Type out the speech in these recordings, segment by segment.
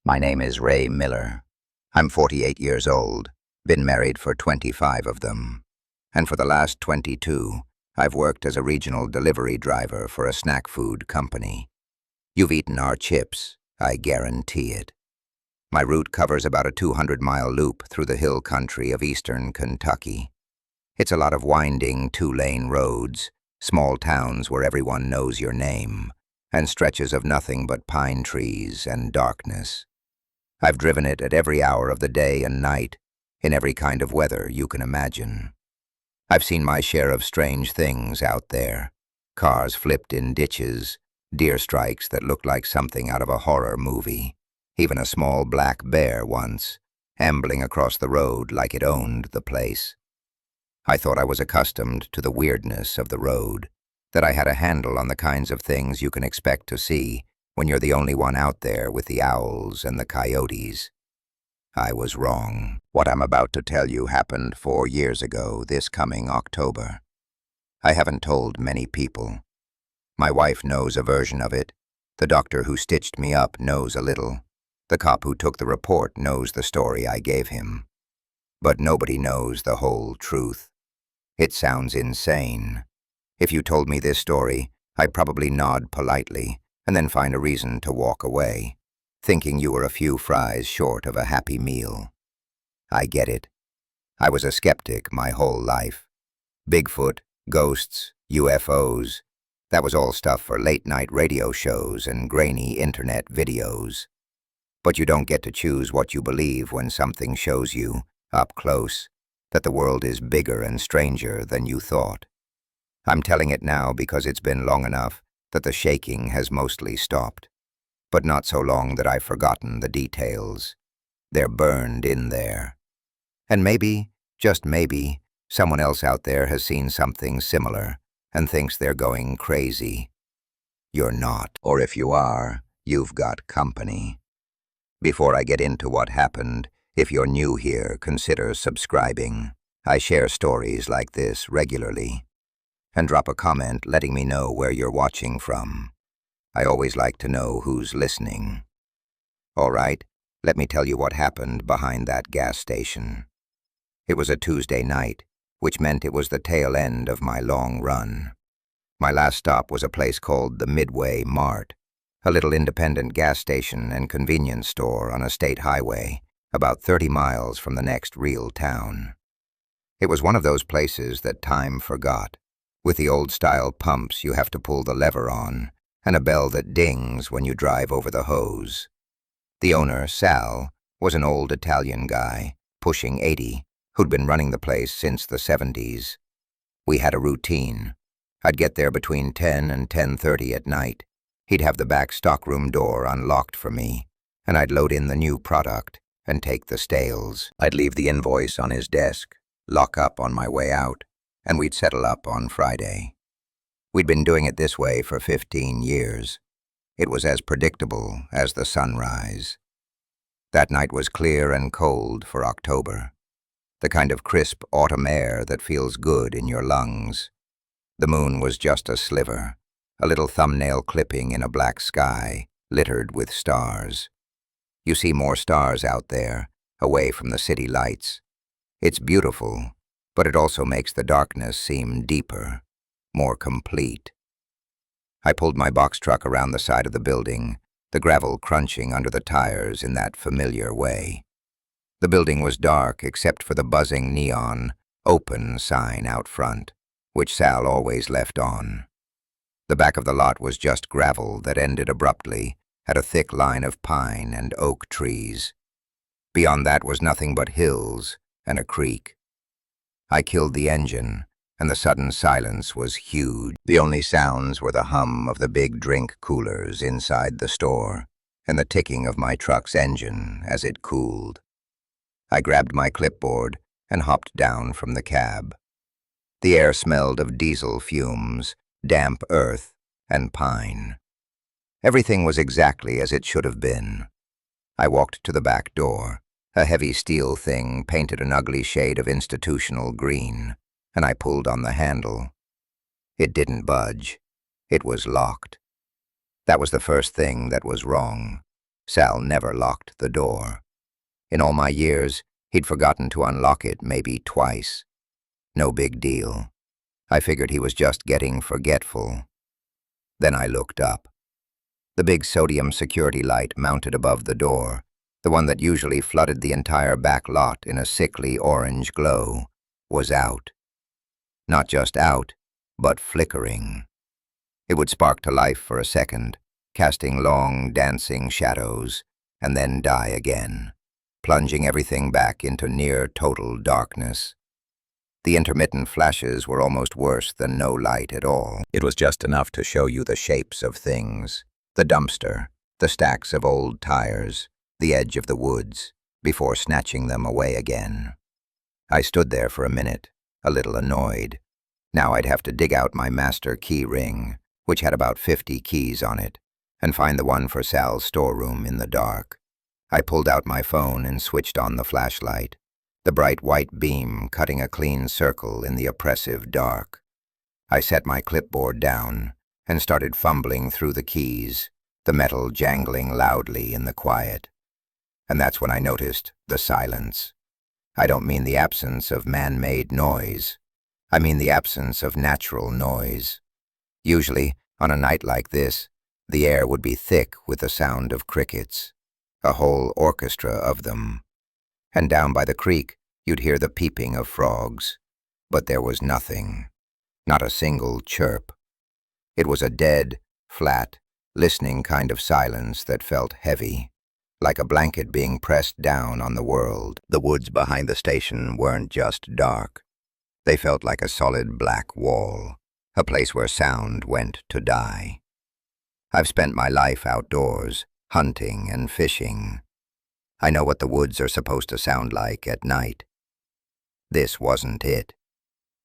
My name is Ray Miller. I'm 48 years old, been married for 25 of them. And for the last 22, I've worked as a regional delivery driver for a snack food company. You've eaten our chips, I guarantee it. My route covers about a 200-mile loop through the hill country of eastern Kentucky. It's a lot of winding two-lane roads, small towns where everyone knows your name, and stretches of nothing but pine trees and darkness. I've driven it at every hour of the day and night, in every kind of weather you can imagine. I've seen my share of strange things out there. Cars flipped in ditches, deer strikes that looked like something out of a horror movie, even a small black bear once, ambling across the road like it owned the place. I thought I was accustomed to the weirdness of the road, that I had a handle on the kinds of things you can expect to see when you're the only one out there with the owls and the coyotes. I was wrong. What I'm about to tell you happened 4 years ago, this coming October. I haven't told many people. My wife knows a version of it. The doctor who stitched me up knows a little. The cop who took the report knows the story I gave him. But nobody knows the whole truth. It sounds insane. If you told me this story, I'd probably nod politely and then find a reason to walk away, thinking you were a few fries short of a happy meal. I get it. I was a skeptic my whole life. Bigfoot, ghosts, UFOs, that was all stuff for late-night radio shows and grainy internet videos. But you don't get to choose what you believe when something shows you, up close, that the world is bigger and stranger than you thought. I'm telling it now because it's been long enough that the shaking has mostly stopped, but not so long that I've forgotten the details. They're burned in there. And maybe, just maybe, someone else out there has seen something similar and thinks they're going crazy. You're not, or if you are, you've got company. Before I get into what happened, if you're new here, consider subscribing. I share stories like this regularly. And drop a comment letting me know where you're watching from. I always like to know who's listening. All right, let me tell you what happened behind that gas station. It was a Tuesday night, which meant it was the tail end of my long run. My last stop was a place called the Midway Mart, a little independent gas station and convenience store on a state highway, about 30 miles from the next real town. It was one of those places that time forgot, with the old-style pumps you have to pull the lever on, and a bell that dings when you drive over the hose. The owner, Sal, was an old Italian guy, pushing 80, who'd been running the place since the 70s. We had a routine. I'd get there between 10 and 10:30 at night. He'd have the back stockroom door unlocked for me, and I'd load in the new product and take the stales. I'd leave the invoice on his desk, lock up on my way out, and we'd settle up on Friday. We'd been doing it this way for 15 years. It was as predictable as the sunrise. That night was clear and cold for October, the kind of crisp autumn air that feels good in your lungs. The moon was just a sliver, a little thumbnail clipping in a black sky, littered with stars. You see more stars out there, away from the city lights. It's beautiful, but it also makes the darkness seem deeper, more complete. I pulled my box truck around the side of the building, the gravel crunching under the tires in that familiar way. The building was dark except for the buzzing neon "Open" sign out front, which Sal always left on. The back of the lot was just gravel that ended abruptly at a thick line of pine and oak trees. Beyond that was nothing but hills and a creek. I killed the engine, and the sudden silence was huge. The only sounds were the hum of the big drink coolers inside the store and the ticking of my truck's engine as it cooled. I grabbed my clipboard and hopped down from the cab. The air smelled of diesel fumes, damp earth, and pine. Everything was exactly as it should have been. I walked to the back door. A heavy steel thing painted an ugly shade of institutional green, and I pulled on the handle. It didn't budge. It was locked. That was the first thing that was wrong. Sal never locked the door. In all my years, he'd forgotten to unlock it maybe twice. No big deal. I figured he was just getting forgetful. Then I looked up. The big sodium security light mounted above the door, the one that usually flooded the entire back lot in a sickly orange glow, was out. Not just out, but flickering. It would spark to life for a second, casting long, dancing shadows, and then die again, plunging everything back into near-total darkness. The intermittent flashes were almost worse than no light at all. It was just enough to show you the shapes of things, the dumpster, the stacks of old tires, the edge of the woods, before snatching them away again. I stood there for a minute, a little annoyed. Now I'd have to dig out my master key ring, which had about 50 keys on it, and find the one for Sal's storeroom in the dark. I pulled out my phone and switched on the flashlight, the bright white beam cutting a clean circle in the oppressive dark. I set my clipboard down and started fumbling through the keys, the metal jangling loudly in the quiet. And that's when I noticed the silence. I don't mean the absence of man-made noise. I mean the absence of natural noise. Usually, on a night like this, the air would be thick with the sound of crickets, a whole orchestra of them. And down by the creek, you'd hear the peeping of frogs. But there was nothing, not a single chirp. It was a dead, flat, listening kind of silence that felt heavy, like a blanket being pressed down on the world. The woods behind the station weren't just dark. They felt like a solid black wall, a place where sound went to die. I've spent my life outdoors, hunting and fishing. I know what the woods are supposed to sound like at night. This wasn't it.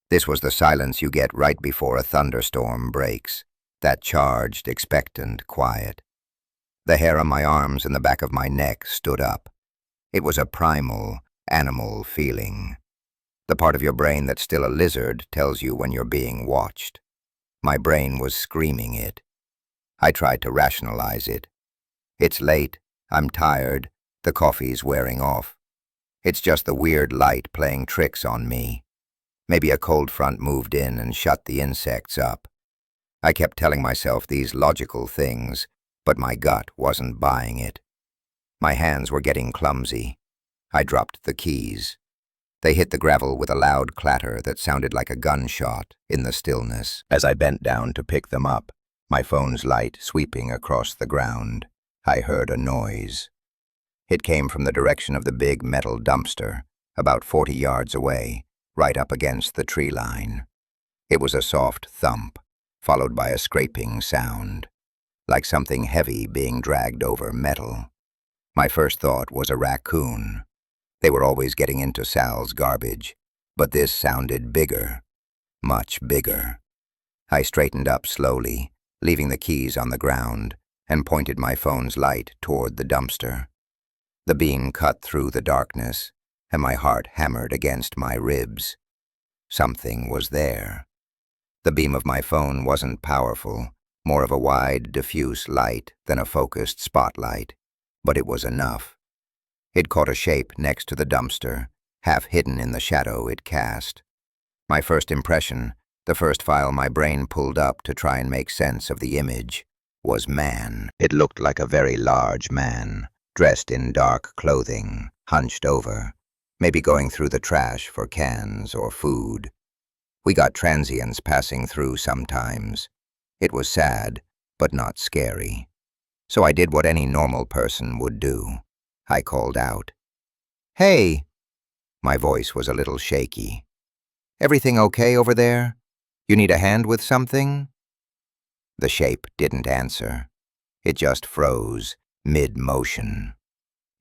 This was the silence you get right before a thunderstorm breaks, that charged, expectant quiet. The hair on my arms and the back of my neck stood up. It was a primal, animal feeling. The part of your brain that's still a lizard tells you when you're being watched. My brain was screaming it. I tried to rationalize it. It's late, I'm tired, the coffee's wearing off. It's just the weird light playing tricks on me. Maybe a cold front moved in and shut the insects up. I kept telling myself these logical things, but my gut wasn't buying it. My hands were getting clumsy. I dropped the keys. They hit the gravel with a loud clatter that sounded like a gunshot in the stillness. As I bent down to pick them up, my phone's light sweeping across the ground, I heard a noise. It came from the direction of the big metal dumpster, about 40 yards away, right up against the tree line. It was a soft thump, followed by a scraping sound, like something heavy being dragged over metal. My first thought was a raccoon. They were always getting into Sal's garbage, but this sounded bigger, much bigger. I straightened up slowly, leaving the keys on the ground, and pointed my phone's light toward the dumpster. The beam cut through the darkness, and my heart hammered against my ribs. Something was there. The beam of my phone wasn't powerful, more of a wide, diffuse light than a focused spotlight, but it was enough. It caught a shape next to the dumpster, half hidden in the shadow it cast. My first impression, the first file my brain pulled up to try and make sense of the image, was man. It looked like a very large man, dressed in dark clothing, hunched over, maybe going through the trash for cans or food. We got transients passing through sometimes. It was sad, but not scary. So I did what any normal person would do. I called out, "Hey!" My voice was a little shaky. "Everything okay over there? You need a hand with something?" The shape didn't answer. It just froze, mid-motion.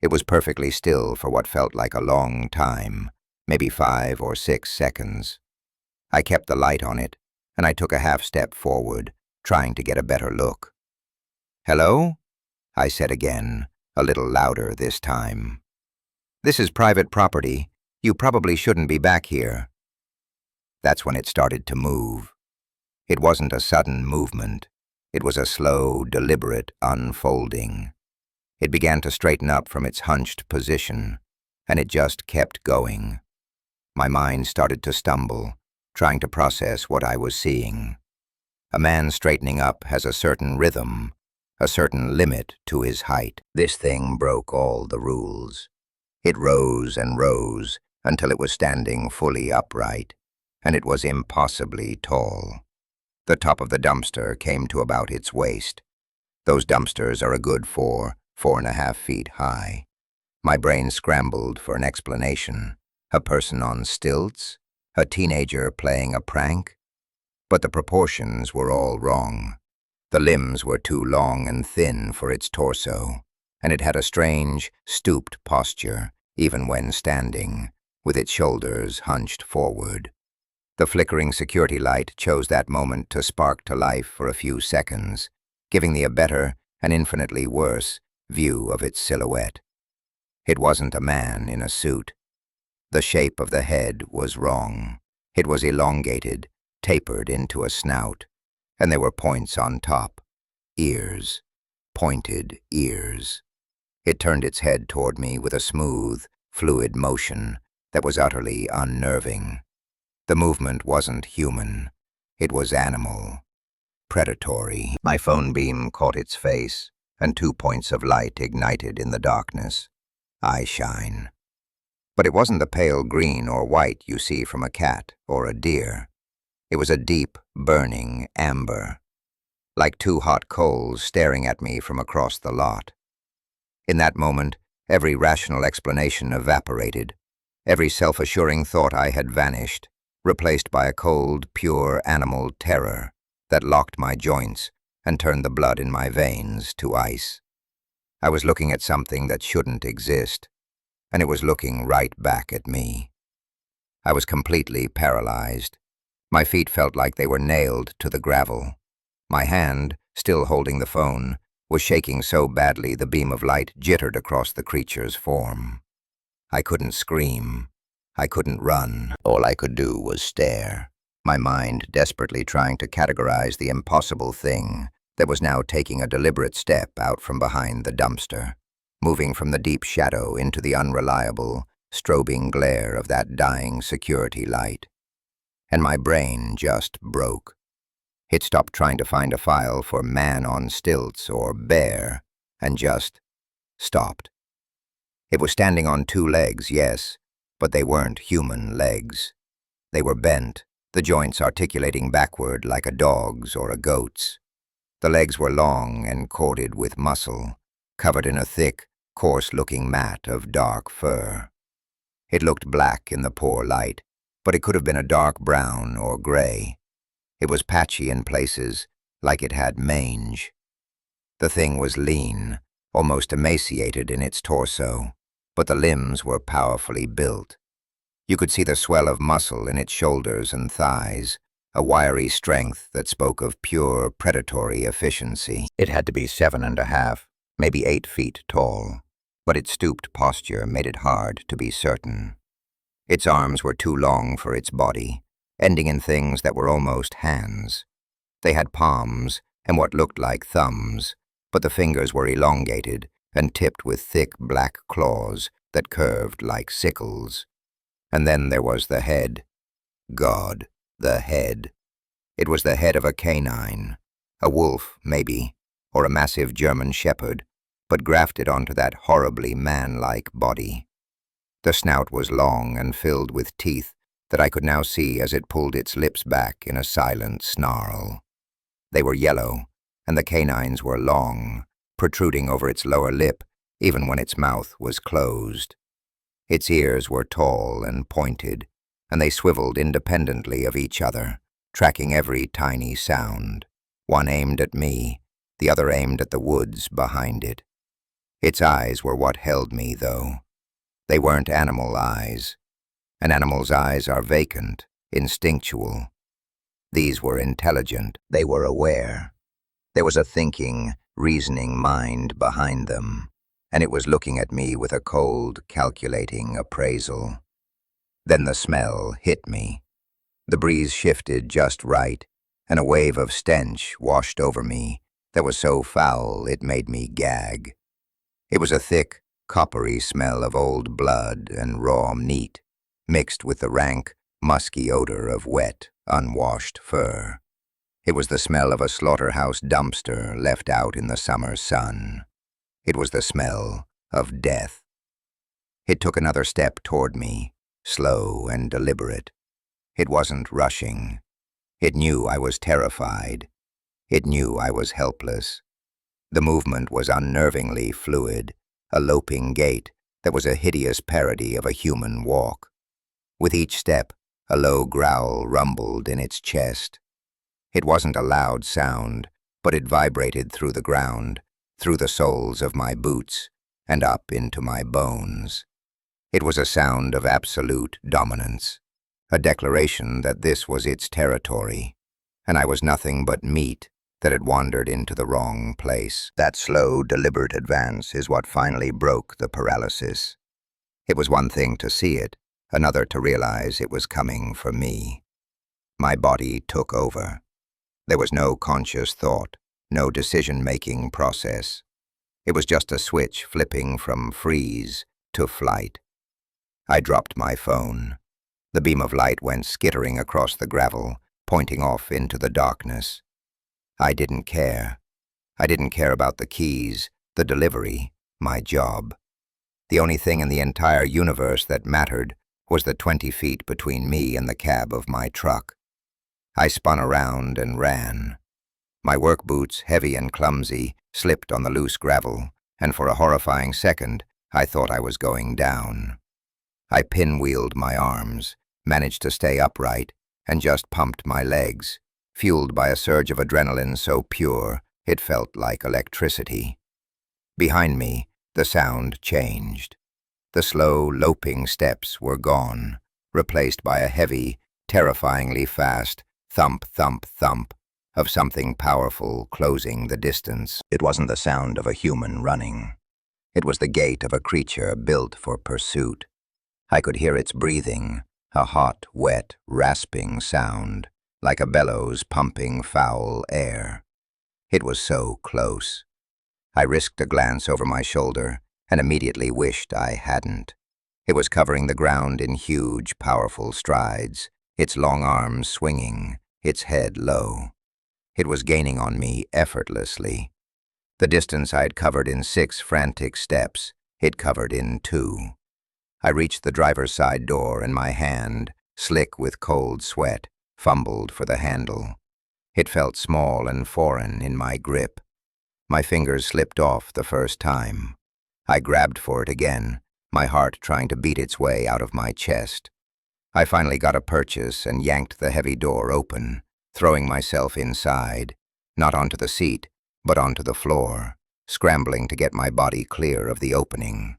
It was perfectly still for what felt like a long time, maybe 5 or 6 seconds. I kept the light on it, and I took a half step forward, trying to get a better look. "Hello?" I said again, a little louder this time. "This is private property. You probably shouldn't be back here." That's when it started to move. It wasn't a sudden movement. It was a slow, deliberate unfolding. It began to straighten up from its hunched position, and it just kept going. My mind started to stumble, trying to process what I was seeing. A man straightening up has a certain rhythm, a certain limit to his height. This thing broke all the rules. It rose and rose until it was standing fully upright, and it was impossibly tall. The top of the dumpster came to about its waist. Those dumpsters are a good 4.5 feet high. My brain scrambled for an explanation. A person on stilts? A teenager playing a prank? But the proportions were all wrong. The limbs were too long and thin for its torso, and it had a strange, stooped posture, even when standing, with its shoulders hunched forward. The flickering security light chose that moment to spark to life for a few seconds, giving me a better and infinitely worse view of its silhouette. It wasn't a man in a suit. The shape of the head was wrong. It was elongated, tapered into a snout, and there were points on top. Ears. Pointed ears. It turned its head toward me with a smooth, fluid motion that was utterly unnerving. The movement wasn't human. It was animal. Predatory. My phone beam caught its face, and 2 points of light ignited in the darkness. Eye shine. But it wasn't the pale green or white you see from a cat or a deer. It was a deep, burning amber, like 2 hot coals staring at me from across the lot. In that moment, every rational explanation evaporated. Every self-assuring thought I had vanished, replaced by a cold, pure animal terror that locked my joints and turned the blood in my veins to ice. I was looking at something that shouldn't exist, and it was looking right back at me. I was completely paralyzed. My feet felt like they were nailed to the gravel. My hand, still holding the phone, was shaking so badly the beam of light jittered across the creature's form. I couldn't scream. I couldn't run. All I could do was stare, my mind desperately trying to categorize the impossible thing that was now taking a deliberate step out from behind the dumpster, moving from the deep shadow into the unreliable, strobing glare of that dying security light. And my brain just broke. It stopped trying to find a file for man on stilts or bear, and just stopped. It was standing on 2 legs, yes, but they weren't human legs. They were bent, the joints articulating backward like a dog's or a goat's. The legs were long and corded with muscle, covered in a thick, coarse-looking mat of dark fur. It looked black in the poor light, but it could have been a dark brown or gray. It was patchy in places, like it had mange. The thing was lean, almost emaciated in its torso, but the limbs were powerfully built. You could see the swell of muscle in its shoulders and thighs, a wiry strength that spoke of pure predatory efficiency. It had to be 7.5, maybe 8 feet tall, but its stooped posture made it hard to be certain. Its arms were too long for its body, ending in things that were almost hands. They had palms and what looked like thumbs, but the fingers were elongated and tipped with thick black claws that curved like sickles. And then there was the head. God, the head. It was the head of a canine, a wolf, maybe, or a massive German shepherd, but grafted onto that horribly man-like body. The snout was long and filled with teeth that I could now see as it pulled its lips back in a silent snarl. They were yellow, and the canines were long, protruding over its lower lip, even when its mouth was closed. Its ears were tall and pointed, and they swiveled independently of each other, tracking every tiny sound. One aimed at me, the other aimed at the woods behind it. Its eyes were what held me, though. They weren't animal eyes. An animal's eyes are vacant, instinctual. These were intelligent. They were aware. There was a thinking, reasoning mind behind them, and it was looking at me with a cold, calculating appraisal. Then the smell hit me. The breeze shifted just right, and a wave of stench washed over me that was so foul it made me gag. It was a thick, coppery smell of old blood and raw meat, mixed with the rank, musky odor of wet, unwashed fur. It was the smell of a slaughterhouse dumpster left out in the summer sun. It was the smell of death. It took another step toward me, slow and deliberate. It wasn't rushing. It knew I was terrified. It knew I was helpless. The movement was unnervingly fluid, a loping gait that was a hideous parody of a human walk. With each step, a low growl rumbled in its chest. It wasn't a loud sound, but it vibrated through the ground, through the soles of my boots, and up into my bones. It was a sound of absolute dominance, a declaration that this was its territory, and I was nothing but meat that had wandered into the wrong place. That slow, deliberate advance is what finally broke the paralysis. It was one thing to see it, another to realize it was coming for me. My body took over. There was no conscious thought, no decision-making process. It was just a switch flipping from freeze to flight. I dropped my phone. The beam of light went skittering across the gravel, pointing off into the darkness. I didn't care. I didn't care about the keys, the delivery, my job. The only thing in the entire universe that mattered was the 20 feet between me and the cab of my truck. I spun around and ran. My work boots, heavy and clumsy, slipped on the loose gravel, and for a horrifying second, I thought I was going down. I pinwheeled my arms, managed to stay upright, and just pumped my legs, fueled by a surge of adrenaline so pure it felt like electricity. Behind me, the sound changed. The slow, loping steps were gone, replaced by a heavy, terrifyingly fast thump, thump, thump of something powerful closing the distance. It wasn't the sound of a human running. It was the gait of a creature built for pursuit. I could hear its breathing, a hot, wet, rasping sound, like a bellows pumping foul air. It was so close. I risked a glance over my shoulder and immediately wished I hadn't. It was covering the ground in huge, powerful strides, its long arms swinging, its head low. It was gaining on me effortlessly. The distance I had covered in 6 frantic steps, it covered in 2. I reached the driver's side door and my hand, slick with cold sweat, fumbled for the handle. It felt small and foreign in my grip. My fingers slipped off the first time. I grabbed for it again, my heart trying to beat its way out of my chest. I finally got a purchase and yanked the heavy door open, throwing myself inside, not onto the seat, but onto the floor, scrambling to get my body clear of the opening.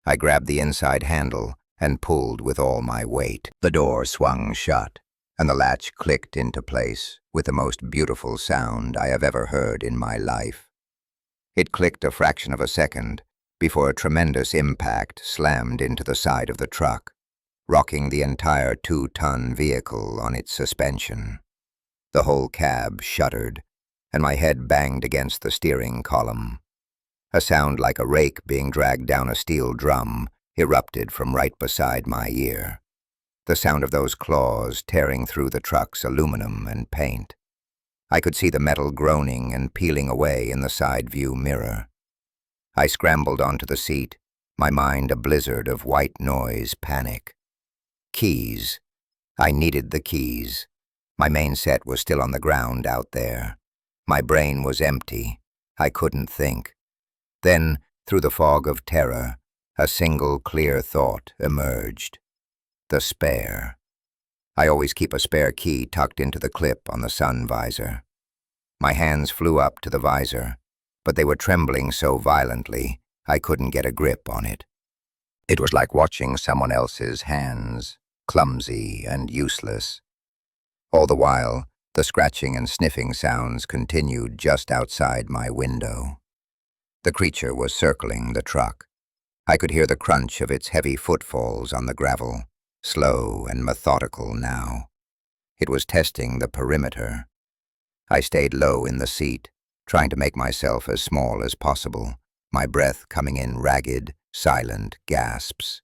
I grabbed the inside handle and pulled with all my weight. The door swung shut, and the latch clicked into place with the most beautiful sound I have ever heard in my life. It clicked a fraction of a second before a tremendous impact slammed into the side of the truck, rocking the entire 2-ton vehicle on its suspension. The whole cab shuddered, and my head banged against the steering column. A sound like a rake being dragged down a steel drum erupted from right beside my ear. The sound of those claws tearing through the truck's aluminum and paint. I could see the metal groaning and peeling away in the side view mirror. I scrambled onto the seat, my mind a blizzard of white noise panic. Keys. I needed the keys. My main set was still on the ground out there. My brain was empty. I couldn't think. Then, through the fog of terror, a single clear thought emerged. The spare. I always keep a spare key tucked into the clip on the sun visor. My hands flew up to the visor, but they were trembling so violently I couldn't get a grip on it. It was like watching someone else's hands, clumsy and useless. All the while, the scratching and sniffing sounds continued just outside my window. The creature was circling the truck. I could hear the crunch of its heavy footfalls on the gravel, slow and methodical now. It was testing the perimeter. I stayed low in the seat, trying to make myself as small as possible, my breath coming in ragged, silent gasps.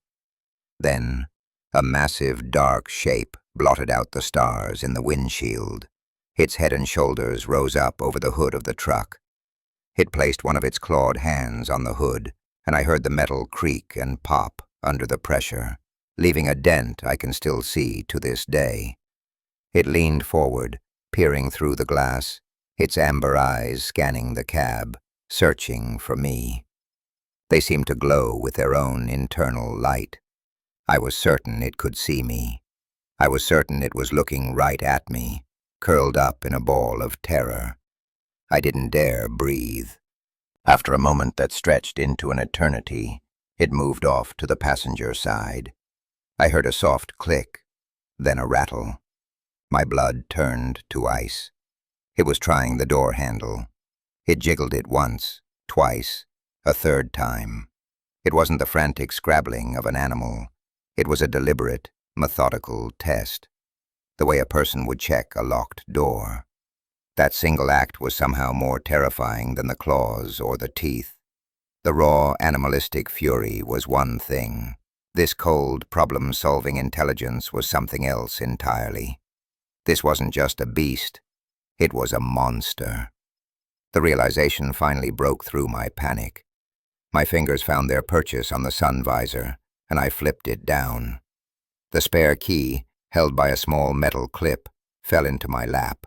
Then, a massive dark shape blotted out the stars in the windshield. Its head and shoulders rose up over the hood of the truck. It placed one of its clawed hands on the hood, and I heard the metal creak and pop under the pressure, leaving a dent I can still see to this day. It leaned forward, peering through the glass, its amber eyes scanning the cab, searching for me. They seemed to glow with their own internal light. I was certain it could see me. I was certain it was looking right at me, curled up in a ball of terror. I didn't dare breathe. After a moment that stretched into an eternity, it moved off to the passenger side. I heard a soft click, then a rattle. My blood turned to ice. It was trying the door handle. It jiggled it once, twice, a third time. It wasn't the frantic scrabbling of an animal. It was a deliberate, methodical test, the way a person would check a locked door. That single act was somehow more terrifying than the claws or the teeth. The raw, animalistic fury was one thing. This cold, problem-solving intelligence was something else entirely. This wasn't just a beast. It was a monster. The realization finally broke through my panic. My fingers found their purchase on the sun visor, and I flipped it down. The spare key, held by a small metal clip, fell into my lap.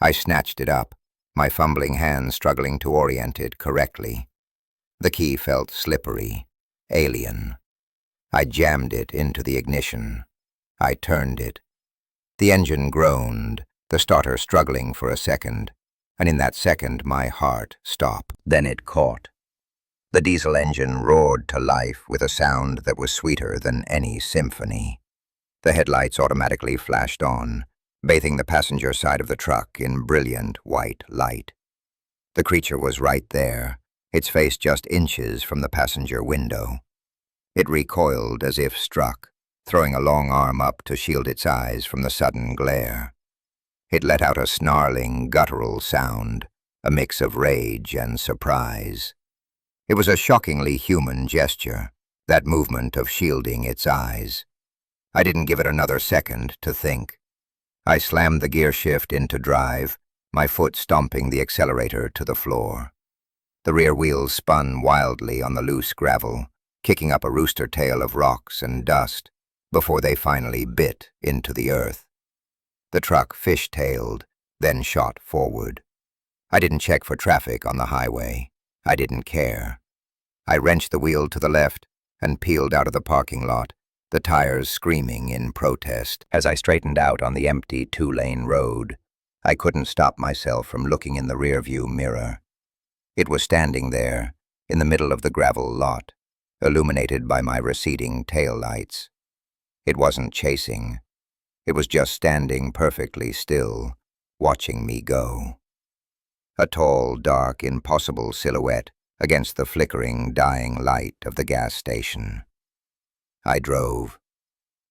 I snatched it up, my fumbling hands struggling to orient it correctly. The key felt slippery, alien. I jammed it into the ignition. I turned it. The engine groaned, the starter struggling for a second, and in that second my heart stopped. Then it caught. The diesel engine roared to life with a sound that was sweeter than any symphony. The headlights automatically flashed on, bathing the passenger side of the truck in brilliant white light. The creature was right there, its face just inches from the passenger window. It recoiled as if struck, throwing a long arm up to shield its eyes from the sudden glare. It let out a snarling, guttural sound, a mix of rage and surprise. It was a shockingly human gesture, that movement of shielding its eyes. I didn't give it another second to think. I slammed the gear shift into drive, my foot stomping the accelerator to the floor. The rear wheels spun wildly on the loose gravel, kicking up a rooster tail of rocks and dust, before they finally bit into the earth. The truck fish-tailed, then shot forward. I didn't check for traffic on the highway. I didn't care. I wrenched the wheel to the left and peeled out of the parking lot, the tires screaming in protest. As I straightened out on the empty two-lane road, I couldn't stop myself from looking in the rearview mirror. It was standing there, in the middle of the gravel lot, illuminated by my receding taillights. It wasn't chasing. It was just standing perfectly still, watching me go. A tall, dark, impossible silhouette against the flickering, dying light of the gas station. I drove.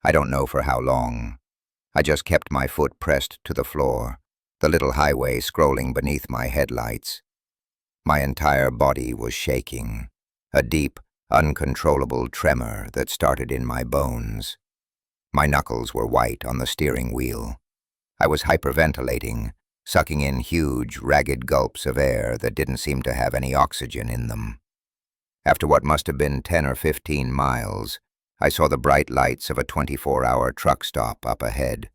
I don't know for how long. I just kept my foot pressed to the floor, the little highway scrolling beneath my headlights. My entire body was shaking, a deep, uncontrollable tremor that started in my bones. My knuckles were white on the steering wheel. I was hyperventilating, sucking in huge, ragged gulps of air that didn't seem to have any oxygen in them. After what must have been 10 or 15 miles, I saw the bright lights of a 24-hour truck stop up ahead.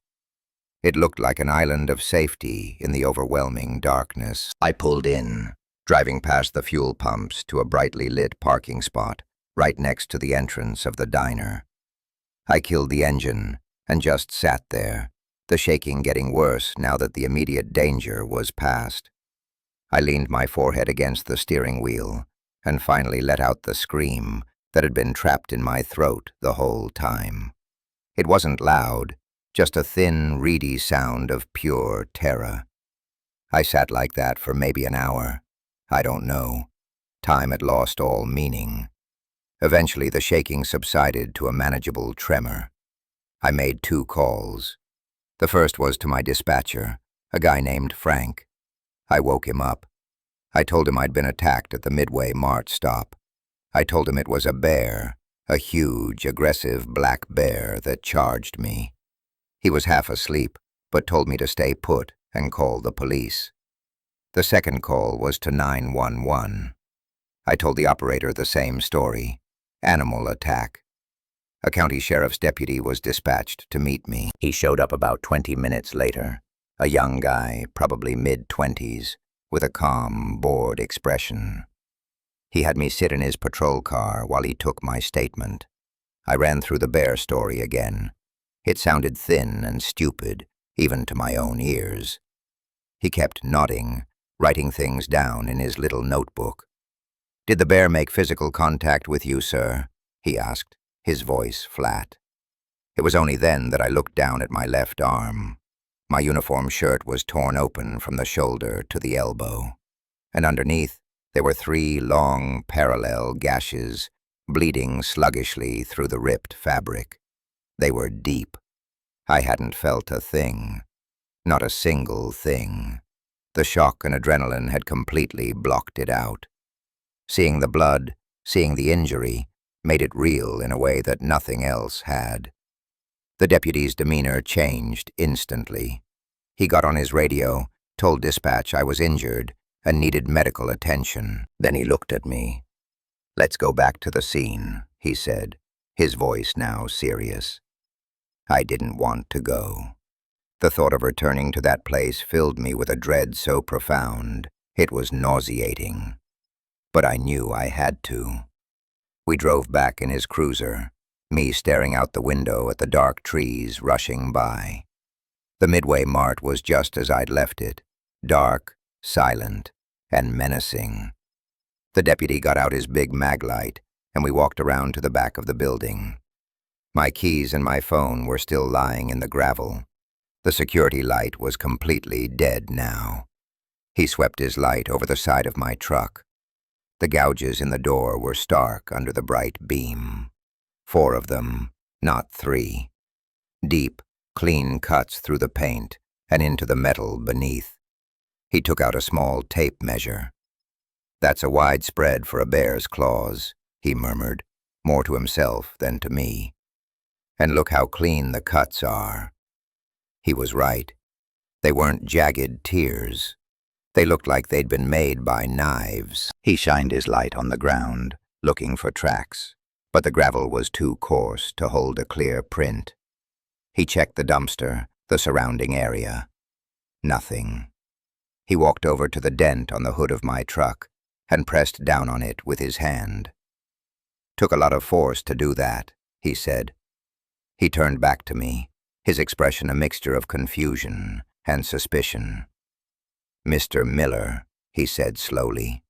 It looked like an island of safety in the overwhelming darkness. I pulled in, driving past the fuel pumps to a brightly lit parking spot right next to the entrance of the diner. I killed the engine and just sat there, the shaking getting worse now that the immediate danger was past. I leaned my forehead against the steering wheel and finally let out the scream that had been trapped in my throat the whole time. It wasn't loud, just a thin, reedy sound of pure terror. I sat like that for maybe an hour. I don't know. Time had lost all meaning. Eventually, the shaking subsided to a manageable tremor. I made 2 calls. The first was to my dispatcher, a guy named Frank. I woke him up. I told him I'd been attacked at the Midway Mart stop. I told him it was a bear, a huge, aggressive black bear that charged me. He was half asleep, but told me to stay put and call the police. The second call was to 911. I told the operator the same story. Animal attack. A county sheriff's deputy was dispatched to meet me. He showed up about 20 minutes later, a young guy, probably mid-20s, with a calm, bored expression. He had me sit in his patrol car while he took my statement. I ran through the bear story again. It sounded thin and stupid, even to my own ears. He kept nodding, writing things down in his little notebook. "Did the bear make physical contact with you, sir?" he asked, his voice flat. It was only then that I looked down at my left arm. My uniform shirt was torn open from the shoulder to the elbow, and underneath there were 3 long, parallel gashes, bleeding sluggishly through the ripped fabric. They were deep. I hadn't felt a thing, not a single thing. The shock and adrenaline had completely blocked it out. Seeing the blood, seeing the injury, made it real in a way that nothing else had. The deputy's demeanor changed instantly. He got on his radio, told dispatch I was injured and needed medical attention. Then he looked at me. "Let's go back to the scene," he said, his voice now serious. I didn't want to go. The thought of returning to that place filled me with a dread so profound, it was nauseating. But I knew I had to. We drove back in his cruiser, me staring out the window at the dark trees rushing by. The Midway Mart was just as I'd left it, dark, silent, and menacing. The deputy got out his big mag light, and we walked around to the back of the building. My keys and my phone were still lying in the gravel. The security light was completely dead now. He swept his light over the side of my truck. The gouges in the door were stark under the bright beam. 4 of them, not 3. Deep, clean cuts through the paint and into the metal beneath. He took out a small tape measure. "That's a wide spread for a bear's claws," he murmured, more to himself than to me. "And look how clean the cuts are." He was right. They weren't jagged tears. They looked like they'd been made by knives. He shined his light on the ground, looking for tracks, but the gravel was too coarse to hold a clear print. He checked the dumpster, the surrounding area. Nothing. He walked over to the dent on the hood of my truck and pressed down on it with his hand. "Took a lot of force to do that," he said. He turned back to me, his expression a mixture of confusion and suspicion. "Mr. Miller," he said slowly,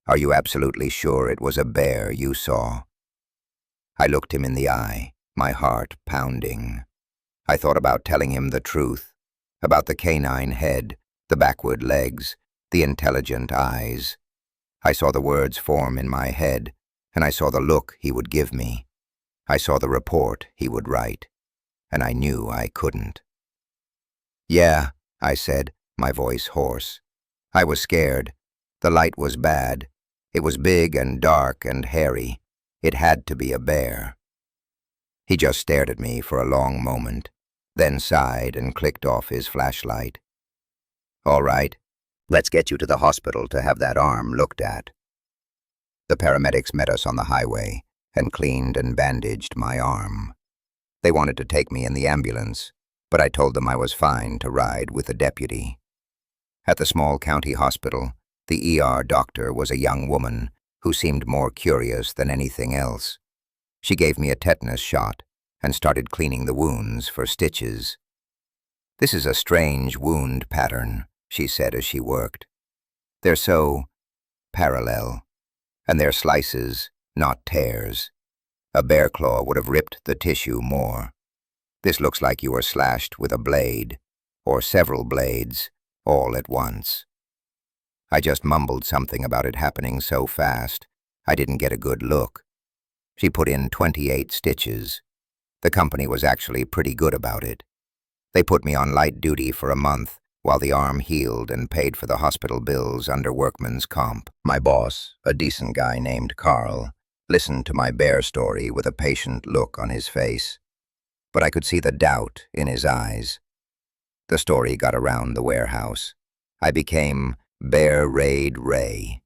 "are you absolutely sure it was a bear you saw?" I looked him in the eye, my heart pounding. I thought about telling him the truth, about the canine head, the backward legs, the intelligent eyes. I saw the words form in my head, and I saw the look he would give me. I saw the report he would write, and I knew I couldn't. "Yeah," I said, my voice hoarse. I was scared. The light was bad. It was big and dark and hairy. It had to be a bear. He just stared at me for a long moment, then sighed and clicked off his flashlight. "All right, let's get you to the hospital to have that arm looked at." The paramedics met us on the highway and cleaned and bandaged my arm. They wanted to take me in the ambulance, but I told them I was fine to ride with the deputy. At the small county hospital, the ER doctor was a young woman who seemed more curious than anything else. She gave me a tetanus shot and started cleaning the wounds for stitches. "This is a strange wound pattern," she said as she worked. "They're so parallel, and they're slices, not tears. A bear claw would have ripped the tissue more. This looks like you were slashed with a blade, or several blades, all at once." I just mumbled something about it happening so fast, I didn't get a good look. She put in 28 stitches. The company was actually pretty good about it. They put me on light duty for a month while the arm healed and paid for the hospital bills under workman's comp. My boss, a decent guy named Carl, listened to my bear story with a patient look on his face, but I could see the doubt in his eyes. The story got around the warehouse. I became Bear Raid Ray.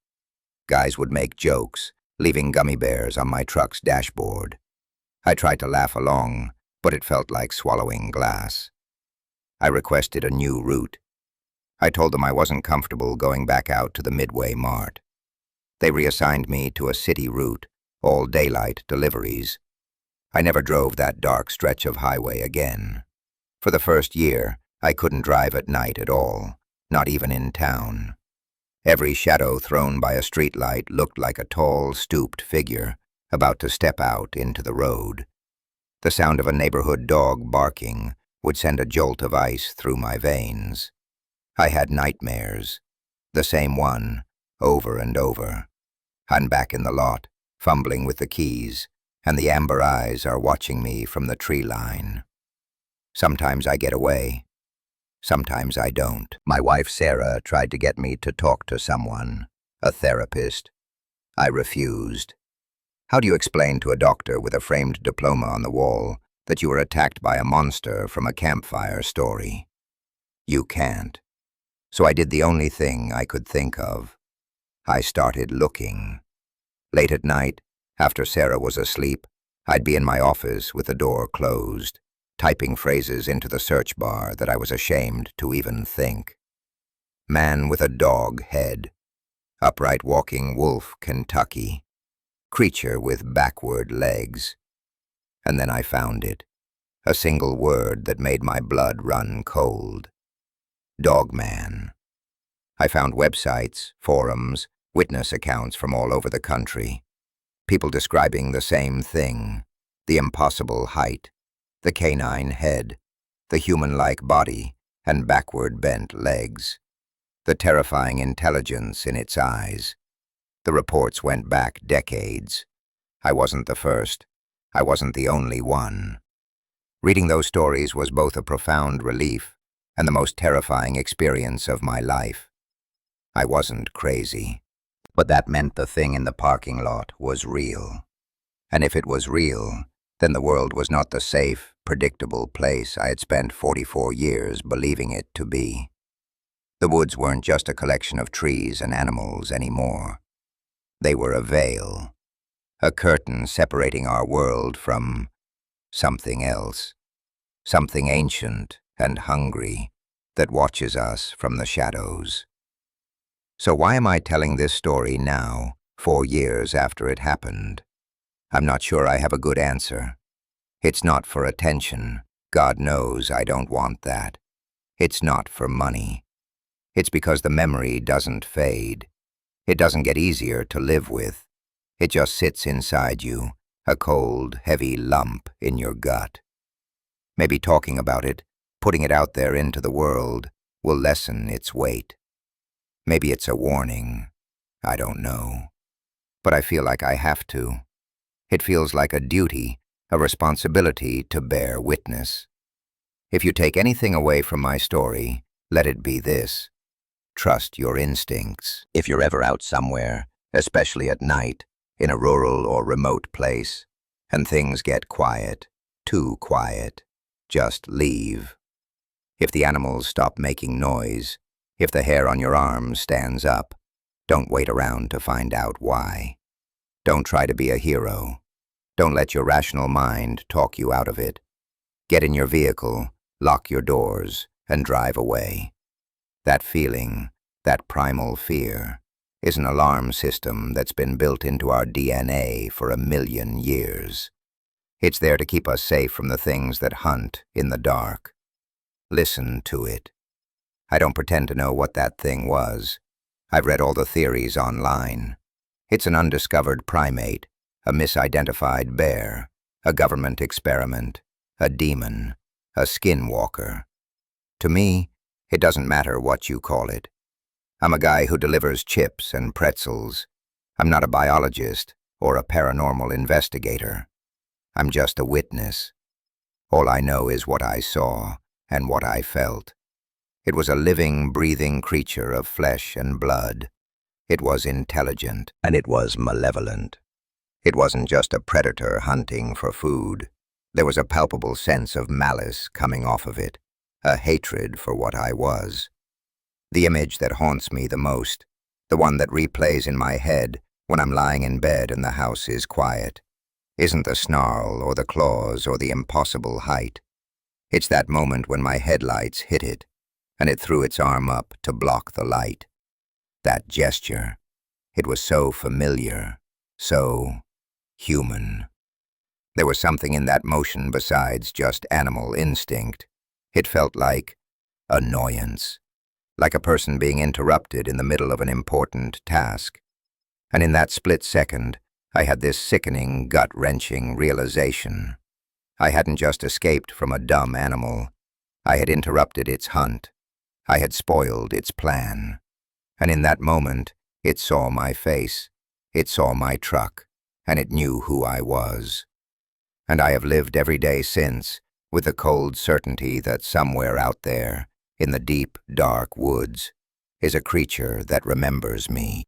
Guys would make jokes, leaving gummy bears on my truck's dashboard. I tried to laugh along, but it felt like swallowing glass. I requested a new route. I told them I wasn't comfortable going back out to the Midway Mart. They reassigned me to a city route, all daylight deliveries. I never drove that dark stretch of highway again. For the first year, I couldn't drive at night at all, not even in town. Every shadow thrown by a streetlight looked like a tall, stooped figure about to step out into the road. The sound of a neighborhood dog barking would send a jolt of ice through my veins. I had nightmares, the same one, over and over. I'm back in the lot, fumbling with the keys, and the amber eyes are watching me from the tree line. Sometimes I get away. Sometimes I don't. My wife Sarah tried to get me to talk to someone, a therapist. I refused. How do you explain to a doctor with a framed diploma on the wall that you were attacked by a monster from a campfire story? You can't. So I did the only thing I could think of. I started looking. Late at night, after Sarah was asleep, I'd be in my office with the door closed, typing phrases into the search bar that I was ashamed to even think. Man with a dog head. Upright walking wolf, Kentucky. Creature with backward legs. And then I found it. A single word that made my blood run cold. Dogman. I found websites, forums, witness accounts from all over the country. People describing the same thing. The impossible height. The canine head, the human-like body, and backward bent legs, the terrifying intelligence in its eyes. The reports went back decades. I wasn't the first. I wasn't the only one. Reading those stories was both a profound relief and the most terrifying experience of my life. I wasn't crazy, but that meant the thing in the parking lot was real. And if it was real, then the world was not the safe, predictable place I had spent 44 years believing it to be. The woods weren't just a collection of trees and animals anymore. They were a veil, a curtain separating our world from something else, something ancient and hungry that watches us from the shadows. So why am I telling this story now, 4 years after it happened? I'm not sure I have a good answer. It's not for attention. God knows I don't want that. It's not for money. It's because the memory doesn't fade. It doesn't get easier to live with. It just sits inside you, a cold, heavy lump in your gut. Maybe talking about it, putting it out there into the world, will lessen its weight. Maybe it's a warning. I don't know. But I feel like I have to. It feels like a duty, a responsibility to bear witness. If you take anything away from my story, let it be this. Trust your instincts. If you're ever out somewhere, especially at night, in a rural or remote place, and things get quiet, too quiet, just leave. If the animals stop making noise, if the hair on your arm stands up, don't wait around to find out why. Don't try to be a hero. Don't let your rational mind talk you out of it. Get in your vehicle, lock your doors, and drive away. That feeling, that primal fear, is an alarm system that's been built into our DNA for 1,000,000 years. It's there to keep us safe from the things that hunt in the dark. Listen to it. I don't pretend to know what that thing was. I've read all the theories online. It's an undiscovered primate, a misidentified bear, a government experiment, a demon, a skinwalker. To me, it doesn't matter what you call it. I'm a guy who delivers chips and pretzels. I'm not a biologist or a paranormal investigator. I'm just a witness. All I know is what I saw and what I felt. It was a living, breathing creature of flesh and blood. It was intelligent, and it was malevolent. It wasn't just a predator hunting for food. There was a palpable sense of malice coming off of it, a hatred for what I was. The image that haunts me the most, the one that replays in my head when I'm lying in bed and the house is quiet, isn't the snarl or the claws or the impossible height. It's that moment when my headlights hit it, and it threw its arm up to block the light. That gesture, it was so familiar, so human. There was something in that motion besides just animal instinct. It felt like annoyance, like a person being interrupted in the middle of an important task. And in that split second, I had this sickening, gut-wrenching realization. I hadn't just escaped from a dumb animal. I had interrupted its hunt. I had spoiled its plan. And in that moment, it saw my face. It saw my truck, and it knew who I was. And I have lived every day since, with the cold certainty that somewhere out there, in the deep, dark woods, is a creature that remembers me.